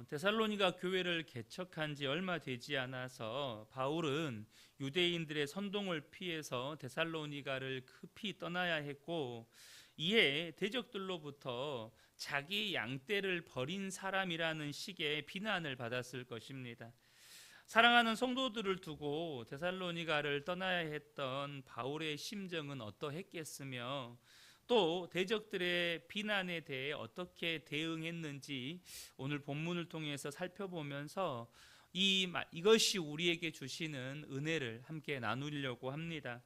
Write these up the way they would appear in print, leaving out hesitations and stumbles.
데살로니가 교회를 개척한 지 얼마 되지 않아서 바울은 유대인들의 선동을 피해서 데살로니가를 급히 떠나야 했고, 이에 대적들로부터 자기 양떼를 버린 사람이라는 식의 비난을 받았을 것입니다. 사랑하는 성도들을 두고 데살로니가를 떠나야 했던 바울의 심정은 어떠했겠으며, 또 대적들의 비난에 대해 어떻게 대응했는지 오늘 본문을 통해서 살펴보면서 이것이 우리에게 주시는 은혜를 함께 나누려고 합니다.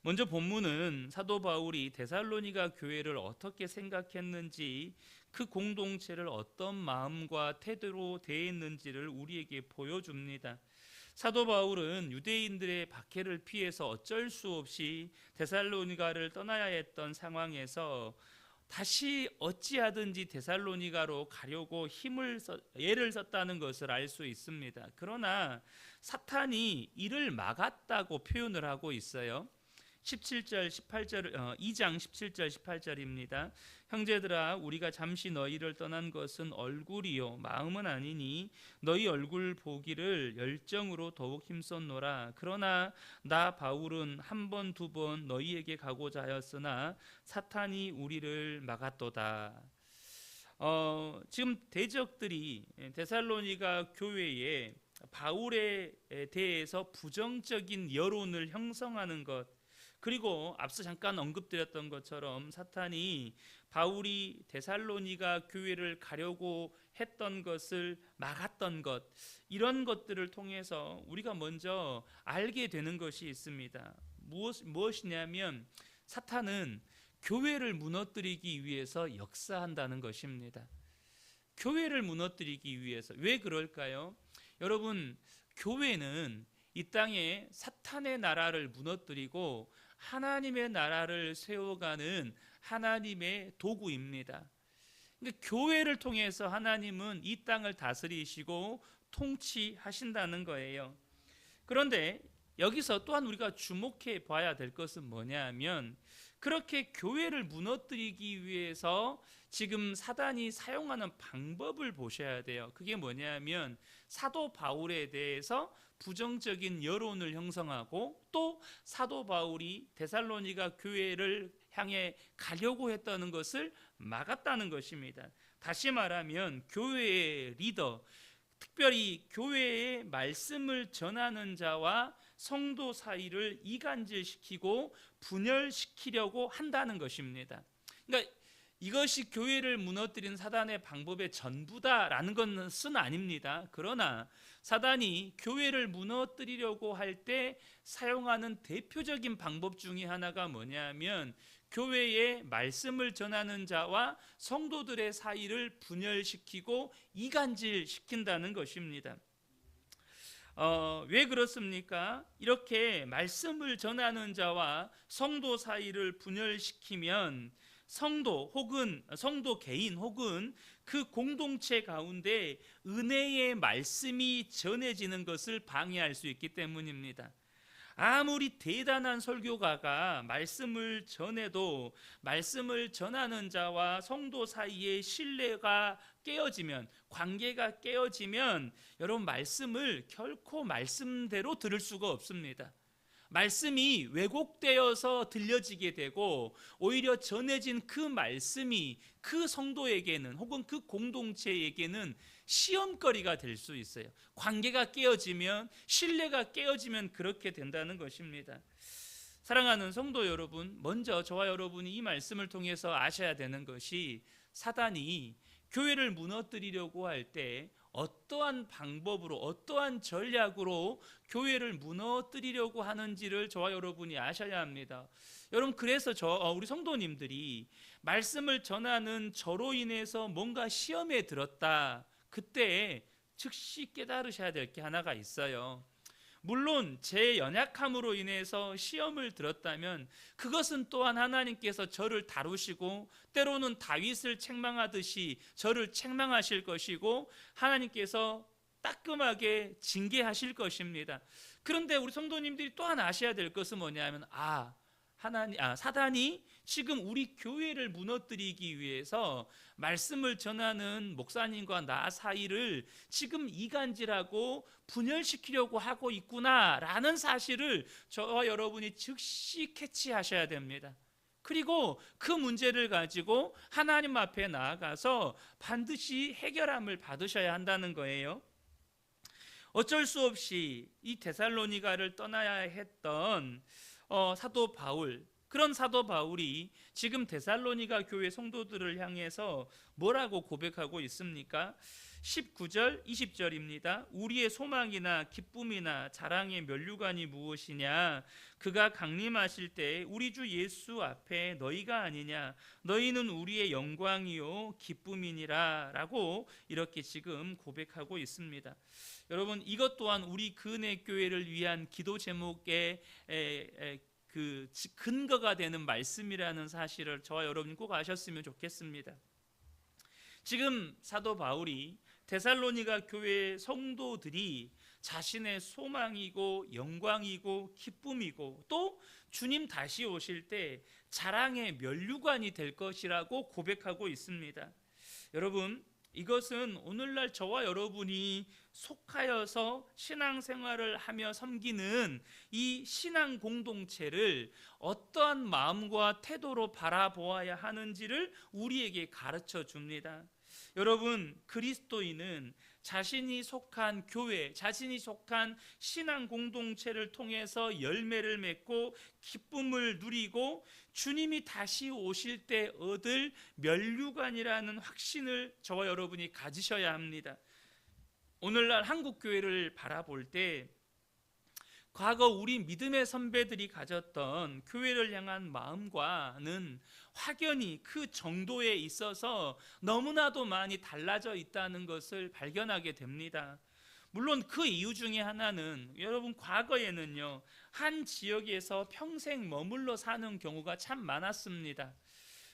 먼저 본문은 사도 바울이 데살로니가 교회를 어떻게 생각했는지, 그 공동체를 어떤 마음과 태도로 대했는지를 우리에게 보여줍니다. 사도 바울은 유대인들의 박해를 피해서 어쩔 수 없이 데살로니가를 떠나야 했던 상황에서 다시 어찌하든지 데살로니가로 가려고 애를 썼다는 것을 알 수 있습니다. 그러나 사탄이 이를 막았다고 표현을 하고 있어요. 17절 18절 2장 17절 18절입니다. 형제들아, 우리가 잠시 너희를 떠난 것은 얼굴이요 마음은 아니니 너희 얼굴 보기를 열정으로 더욱 힘썼노라. 그러나 나 바울은 한 번 두 번 너희에게 가고자 하였으나 사탄이 우리를 막았도다. 지금 대적들이 데살로니가 교회에 바울에 대해서 부정적인 여론을 형성하는 것, 그리고 앞서 잠깐 언급드렸던 것처럼 사탄이 바울이 데살로니가 교회를 가려고 했던 것을 막았던 것, 이런 것들을 통해서 우리가 먼저 알게 되는 것이 있습니다. 무엇이냐면 사탄은 교회를 무너뜨리기 위해서 역사한다는 것입니다. 교회를 무너뜨리기 위해서. 왜 그럴까요? 여러분, 교회는 이 땅에 사탄의 나라를 무너뜨리고 하나님의 나라를 세워가는 하나님의 도구입니다. 그러니까 교회를 통해서 하나님은 이 땅을 다스리시고 통치하신다는 거예요. 그런데 여기서 또한 우리가 주목해 봐야 될 것은 뭐냐 하면, 그렇게 교회를 무너뜨리기 위해서 지금 사단이 사용하는 방법을 보셔야 돼요. 그게 뭐냐 하면 사도 바울에 대해서 부정적인 여론을 형성하고, 또 사도 바울이 데살로니가 교회를 향해 가려고 했다는 것을 막았다는 것입니다. 다시 말하면 교회의 리더, 특별히 교회의 말씀을 전하는 자와 성도 사이를 이간질시키고 분열시키려고 한다는 것입니다. 그러니까 이것이 교회를 무너뜨리는 사단의 방법의 전부다라는 것은 아닙니다. 그러나 사단이 교회를 무너뜨리려고 할 때 사용하는 대표적인 방법 중에 하나가 뭐냐면, 교회의 말씀을 전하는 자와 성도들의 사이를 분열시키고 이간질시킨다는 것입니다. 왜 그렇습니까? 이렇게 말씀을 전하는 자와 성도 사이를 분열시키면 성도 혹은 성도 개인 혹은 그 공동체 가운데 은혜의 말씀이 전해지는 것을 방해할 수 있기 때문입니다. 아무리 대단한 설교가가 말씀을 전해도 말씀을 전하는 자와 성도 사이의 신뢰가 깨어지면, 관계가 깨어지면 여러분, 말씀을 결코 말씀대로 들을 수가 없습니다. 말씀이 왜곡되어서 들려지게 되고, 오히려 전해진 그 말씀이 그 성도에게는 혹은 그 공동체에게는 시험거리가 될 수 있어요. 관계가 깨어지면, 신뢰가 깨어지면 그렇게 된다는 것입니다. 사랑하는 성도 여러분, 먼저 저와 여러분이 이 말씀을 통해서 아셔야 되는 것이, 사단이 교회를 무너뜨리려고 할 때 어떠한 방법으로, 어떠한 전략으로 교회를 무너뜨리려고 하는지를 저와 여러분이 아셔야 합니다. 여러분, 그래서 우리 성도님들이 말씀을 전하는 저로 인해서 뭔가 시험에 들었다, 그때 즉시 깨달으셔야 될 게 하나가 있어요. 물론 제 연약함으로 인해서 시험을 들었다면 그것은 또한 하나님께서 저를 다루시고, 때로는 다윗을 책망하듯이 저를 책망하실 것이고, 하나님께서 따끔하게 징계하실 것입니다. 그런데 우리 성도님들이 또한 아셔야 될 것은 뭐냐면, 사단이 지금 우리 교회를 무너뜨리기 위해서 말씀을 전하는 목사님과 나 사이를 지금 이간질하고 분열시키려고 하고 있구나라는 사실을 저와 여러분이 즉시 캐치하셔야 됩니다. 그리고 그 문제를 가지고 하나님 앞에 나아가서 반드시 해결함을 받으셔야 한다는 거예요. 어쩔 수 없이 이 데살로니가를 떠나야 했던 사도 바울, 그런 사도 바울이 지금 데살로니가 교회 성도들을 향해서 뭐라고 고백하고 있습니까? 19절 20절입니다. 우리의 소망이나 기쁨이나 자랑의 면류관이 무엇이냐? 그가 강림하실 때 우리 주 예수 앞에 너희가 아니냐? 너희는 우리의 영광이요 기쁨이니라 라고 이렇게 지금 고백하고 있습니다. 여러분, 이것 또한 우리 근혜교회를 위한 기도 제목의 그 근거가 되는 말씀이라는 사실을 저와 여러분이 꼭 아셨으면 좋겠습니다. 지금 사도 바울이 데살로니가 교회 성도들이 자신의 소망이고 영광이고 기쁨이고 또 주님 다시 오실 때 자랑의 면류관이 될 것이라고 고백하고 있습니다. 여러분, 이것은 오늘날 저와 여러분이 속하여서 신앙생활을 하며 섬기는 이 신앙 공동체를 어떠한 마음과 태도로 바라보아야 하는지를 우리에게 가르쳐 줍니다. 여러분, 그리스도인은 자신이 속한 교회, 자신이 속한 신앙 공동체를 통해서 열매를 맺고 기쁨을 누리고 주님이 다시 오실 때 얻을 면류관이라는 확신을 저와 여러분이 가지셔야 합니다. 오늘날 한국 교회를 바라볼 때 과거 우리 믿음의 선배들이 가졌던 교회를 향한 마음과는 확연히 그 정도에 있어서 너무나도 많이 달라져 있다는 것을 발견하게 됩니다. 물론 그 이유 중에 하나는 여러분, 과거에는요 한 지역에서 평생 머물러 사는 경우가 참 많았습니다.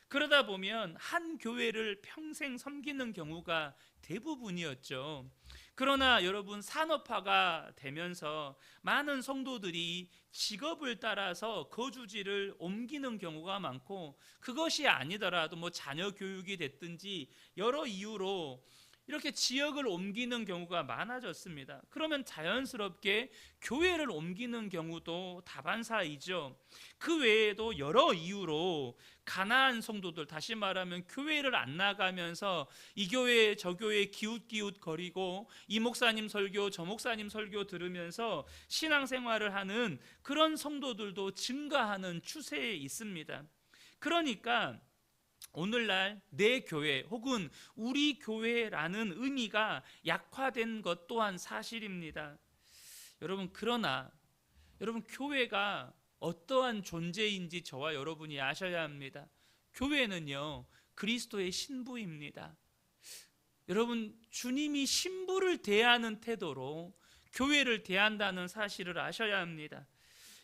그러다 보면 한 교회를 평생 섬기는 경우가 대부분이었죠. 그러나 여러분, 산업화가 되면서 많은 성도들이 직업을 따라서 거주지를 옮기는 경우가 많고, 그것이 아니더라도 뭐 자녀 교육이 됐든지 여러 이유로 이렇게 지역을 옮기는 경우가 많아졌습니다. 그러면 자연스럽게 교회를 옮기는 경우도 다반사이죠. 그 외에도 여러 이유로 가난한 성도들, 다시 말하면 교회를 안 나가면서 이 교회 저 교회 기웃기웃 거리고 이 목사님 설교 저 목사님 설교 들으면서 신앙생활을 하는 그런 성도들도 증가하는 추세에 있습니다. 그러니까 오늘날 내 교회 혹은 우리 교회라는 의미가 약화된 것 또한 사실입니다. 여러분, 그러나 여러분, 교회가 어떠한 존재인지 저와 여러분이 아셔야 합니다. 교회는요 그리스도의 신부입니다. 여러분, 주님이 신부를 대하는 태도로 교회를 대한다는 사실을 아셔야 합니다.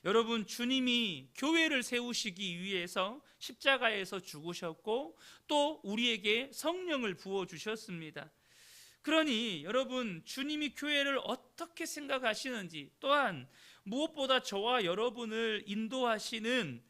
여러분, 주님이 교회를 세우시기 위해서 십자가에서 죽으셨고 또 우리에게 성령을 부어주셨습니다. 그러니 여러분, 주님이 교회를 어떻게 생각하시는지, 또한 무엇보다 저와 여러분을 인도하시는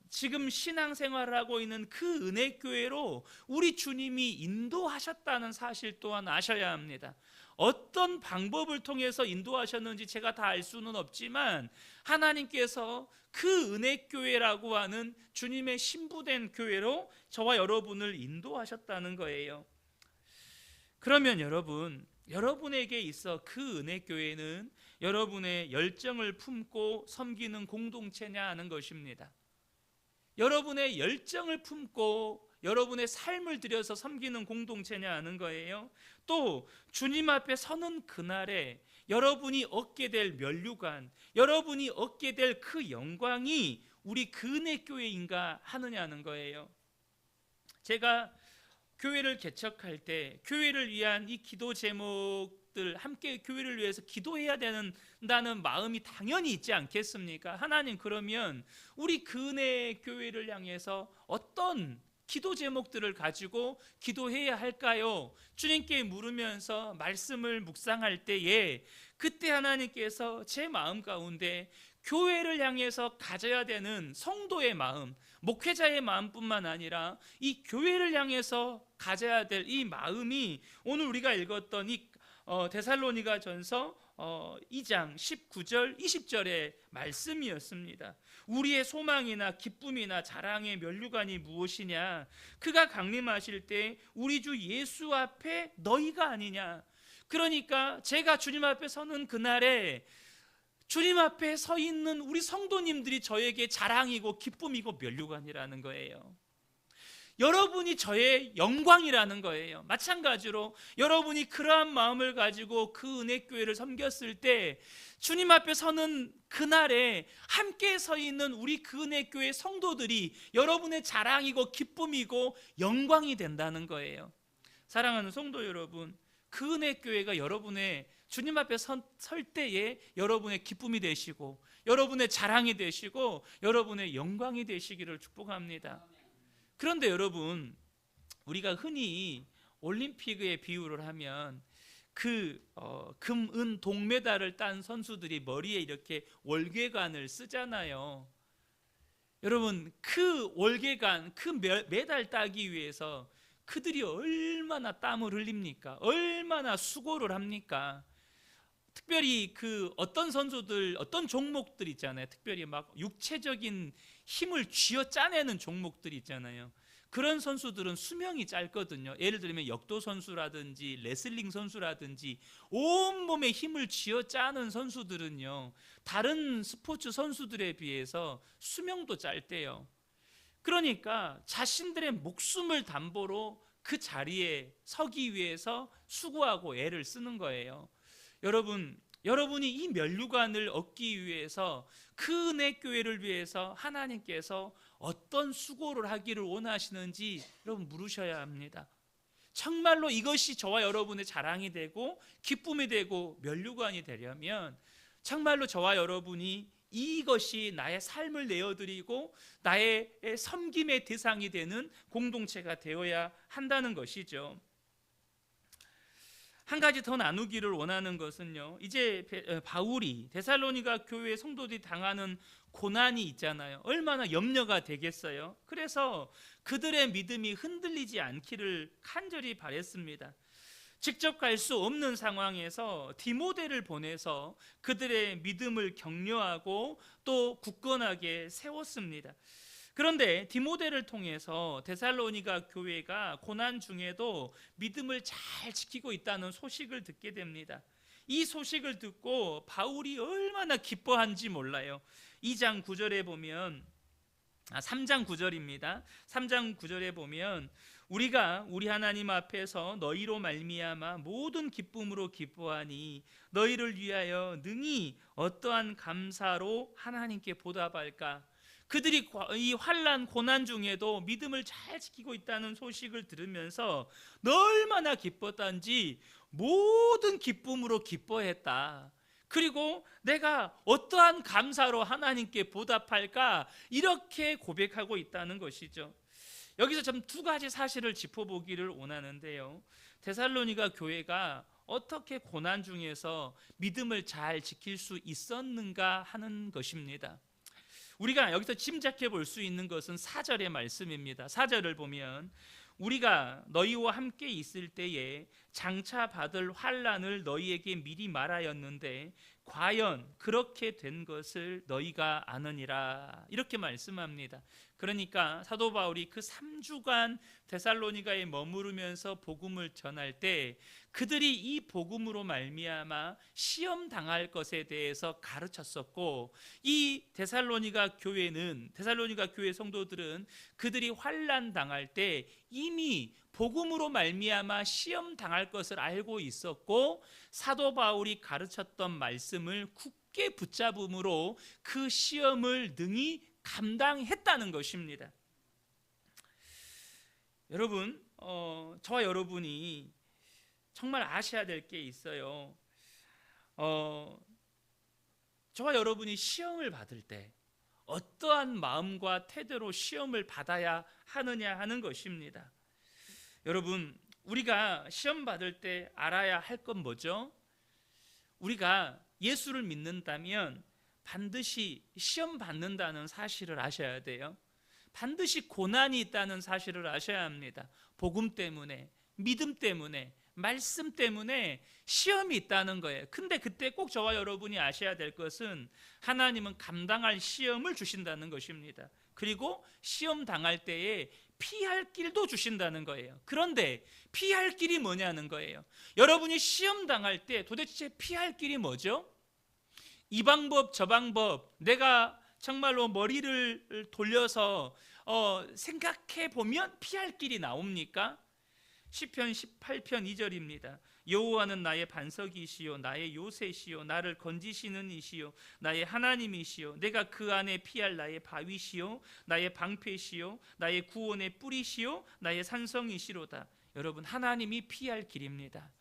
지금 신앙생활을 하고 있는 그 은혜교회로 우리 주님이 인도하셨다는 사실 또한 아셔야 합니다. 어떤 방법을 통해서 인도하셨는지 제가 다 알 수는 없지만 하나님께서 그 은혜교회라고 하는 주님의 신부된 교회로 저와 여러분을 인도하셨다는 거예요. 그러면 여러분, 여러분에게 있어 그 은혜교회는 여러분의 열정을 품고 섬기는 공동체냐 하는 것입니다. 여러분의 열정을 품고 여러분의 삶을 들여서 섬기는 공동체냐 하는 거예요. 또 주님 앞에 서는 그날에 여러분이 얻게 될 면류관, 여러분이 얻게 될 그 영광이 우리 근혜교회인가 하느냐는 거예요. 제가 교회를 개척할 때 교회를 위한 이 기도 제목들, 함께 교회를 위해서 기도해야 된다는 마음이 당연히 있지 않겠습니까? 하나님, 그러면 우리 근혜교회를 향해서 어떤 기도 제목들을 가지고 기도해야 할까요? 주님께 물으면서 말씀을 묵상할 때에 그때 하나님께서 제 마음 가운데 교회를 향해서 가져야 되는 성도의 마음, 목회자의 마음뿐만 아니라 이 교회를 향해서 가져야 될 이 마음이 오늘 우리가 읽었던 이 데살로니가전서 2장 19절 20절의 말씀이었습니다. 우리의 소망이나 기쁨이나 자랑의 면류관이 무엇이냐? 그가 강림하실 때 우리 주 예수 앞에 너희가 아니냐? 그러니까 제가 주님 앞에 서는 그날에 주님 앞에 서 있는 우리 성도님들이 저에게 자랑이고 기쁨이고 면류관이라는 거예요. 여러분이 저의 영광이라는 거예요. 마찬가지로 여러분이 그러한 마음을 가지고 그 은혜교회를 섬겼을 때 주님 앞에 서는 그날에 함께 서 있는 우리 그 은혜교회 성도들이 여러분의 자랑이고 기쁨이고 영광이 된다는 거예요. 사랑하는 성도 여러분, 그 은혜교회가 여러분의 주님 앞에 설 때에 여러분의 기쁨이 되시고 여러분의 자랑이 되시고 여러분의 영광이 되시기를 축복합니다. 그런데 여러분, 우리가 흔히 올림픽의 비유를 하면 그 금, 은, 동메달을 딴 선수들이 머리에 이렇게 월계관을 쓰잖아요. 여러분, 그 월계관, 그 메달 따기 위해서 그들이 얼마나 땀을 흘립니까? 얼마나 수고를 합니까? 특별히 그 어떤 선수들, 어떤 종목들 있잖아요. 특별히 막 육체적인 힘을 쥐어 짜내는 종목들 있잖아요. 그런 선수들은 수명이 짧거든요. 예를 들면 역도 선수라든지 레슬링 선수라든지 온몸에 힘을 쥐어 짜는 선수들은요, 다른 스포츠 선수들에 비해서 수명도 짧대요. 그러니까 자신들의 목숨을 담보로 그 자리에 서기 위해서 수고하고 애를 쓰는 거예요. 여러분이 이 면류관을 얻기 위해서 그 은혜교회를 위해서 하나님께서 어떤 수고를 하기를 원하시는지 여러분 물으셔야 합니다. 정말로 이것이 저와 여러분의 자랑이 되고 기쁨이 되고 면류관이 되려면 정말로 저와 여러분이 이것이 나의 삶을 내어드리고 나의 섬김의 대상이 되는 공동체가 되어야 한다는 것이죠. 한 가지 더 나누기를 원하는 것은요, 이제 바울이 데살로니가 교회 성도들이 당하는 고난이 있잖아요. 얼마나 염려가 되겠어요. 그래서 그들의 믿음이 흔들리지 않기를 간절히 바랬습니다. 직접 갈 수 없는 상황에서 디모데를 보내서 그들의 믿음을 격려하고 또 굳건하게 세웠습니다. 그런데 디모데를 통해서 데살로니가 교회가 고난 중에도 믿음을 잘 지키고 있다는 소식을 듣게 됩니다. 이 소식을 듣고 바울이 얼마나 기뻐한지 몰라요. 2장 9절에 보면 3장 9절입니다. 3장 9절에 보면 우리가 우리 하나님 앞에서 너희로 말미암아 모든 기쁨으로 기뻐하니 너희를 위하여 능히 어떠한 감사로 하나님께 보답할까. 그들이 이 환난 고난 중에도 믿음을 잘 지키고 있다는 소식을 들으면서 얼마나 기뻤던지 모든 기쁨으로 기뻐했다. 그리고 내가 어떠한 감사로 하나님께 보답할까 이렇게 고백하고 있다는 것이죠. 여기서 좀 두 가지 사실을 짚어보기를 원하는데요. 데살로니가 교회가 어떻게 고난 중에서 믿음을 잘 지킬 수 있었는가 하는 것입니다. 우리가 여기서 짐작해 볼 수 있는 것은 4절의 말씀입니다. 4절을 보면 우리가 너희와 함께 있을 때에 장차 받을 환난을 너희에게 미리 말하였는데 과연 그렇게 된 것을 너희가 아느니라 이렇게 말씀합니다. 그러니까 사도 바울이 그 3주간 데살로니가에 머무르면서 복음을 전할 때 그들이 이 복음으로 말미암아 시험 당할 것에 대해서 가르쳤었고, 이 데살로니가 교회 성도들은 그들이 환난 당할 때 이미 복음으로 말미암아 시험 당할 것을 알고 있었고, 사도 바울이 가르쳤던 말씀을 굳게 붙잡음으로 그 시험을 능히 감당했다는 것입니다. 여러분, 저와 여러분이 정말 아셔야 될 게 있어요. 저와 여러분이 시험을 받을 때 어떠한 마음과 태도로 시험을 받아야 하느냐 하는 것입니다. 여러분, 우리가 시험 받을 때 알아야 할 건 뭐죠? 우리가 예수를 믿는다면 반드시 시험 받는다는 사실을 아셔야 돼요. 반드시 고난이 있다는 사실을 아셔야 합니다. 복음 때문에, 믿음 때문에, 말씀 때문에 시험이 있다는 거예요. 근데 그때 꼭 저와 여러분이 아셔야 될 것은 하나님은 감당할 시험을 주신다는 것입니다. 그리고 시험 당할 때에 피할 길도 주신다는 거예요. 그런데 피할 길이 뭐냐는 거예요. 여러분이 시험 당할 때 도대체 피할 길이 뭐죠? 이 방법 저 방법 내가 정말로 머리를 돌려서 생각해 보면 피할 길이 나옵니까? 시편 18편 2절입니다. 여호와는 나의 반석이시요 나의 요새시요 나를 건지시는 이시요 나의 하나님이시요 내가 그 안에 피할 나의 바위시요 나의 방패시요 나의 구원의 뿌리시요 나의 산성이시로다. 여러분, 하나님이 피할 길입니다.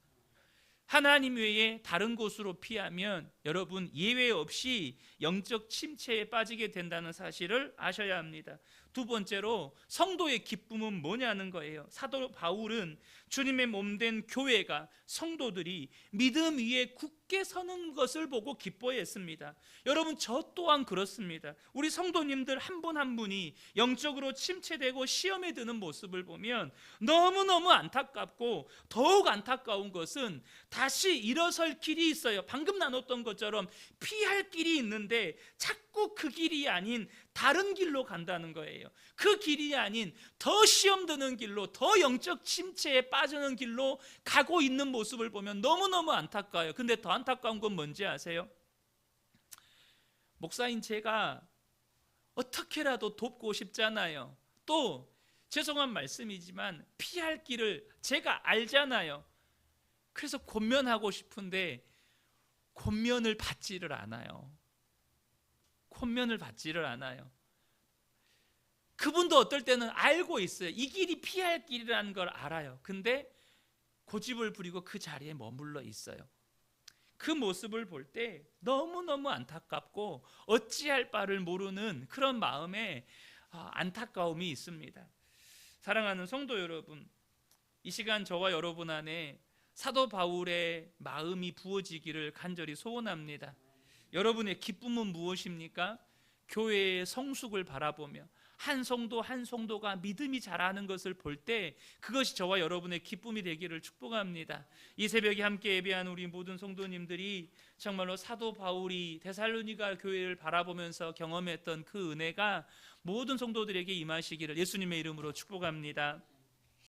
하나님 외에 다른 곳으로 피하면 여러분 예외 없이 영적 침체에 빠지게 된다는 사실을 아셔야 합니다. 두 번째로 성도의 기쁨은 뭐냐는 거예요. 사도 바울은 주님의 몸된 교회가, 성도들이 믿음 위에 굳게 서는 것을 보고 기뻐했습니다. 여러분, 저 또한 그렇습니다. 우리 성도님들 한 분 한 분이 영적으로 침체되고 시험에 드는 모습을 보면 너무너무 안타깝고, 더욱 안타까운 것은 다시 일어설 길이 있어요. 방금 나눴던 것처럼 피할 길이 있는데 자꾸 그 길이 아닌 다른 길로 간다는 거예요. 그 길이 아닌 더 시험 드는 길로, 더 영적 침체에 빠지는 길로 가고 있는 모습을 보면 너무너무 안타까워요. 근데 더 안타까운 건 뭔지 아세요? 목사인 제가 어떻게라도 돕고 싶잖아요. 또 죄송한 말씀이지만 피할 길을 제가 알잖아요. 그래서 권면하고 싶은데 권면을 받지를 않아요. 권면을 받지를 않아요. 그분도 어떨 때는 알고 있어요. 이 길이 피할 길이라는 걸 알아요. 근데 고집을 부리고 그 자리에 머물러 있어요. 그 모습을 볼 때 너무너무 안타깝고 어찌할 바를 모르는 그런 마음에 안타까움이 있습니다. 사랑하는 성도 여러분, 이 시간 저와 여러분 안에 사도 바울의 마음이 부어지기를 간절히 소원합니다. 여러분의 기쁨은 무엇입니까? 교회의 성숙을 바라보며 한 성도 한 성도가 믿음이 자라는 것을 볼 때 그것이 저와 여러분의 기쁨이 되기를 축복합니다. 이 새벽에 함께 예배한 우리 모든 성도님들이 정말로 사도 바울이 데살로니가 교회를 바라보면서 경험했던 그 은혜가 모든 성도들에게 임하시기를 예수님의 이름으로 축복합니다.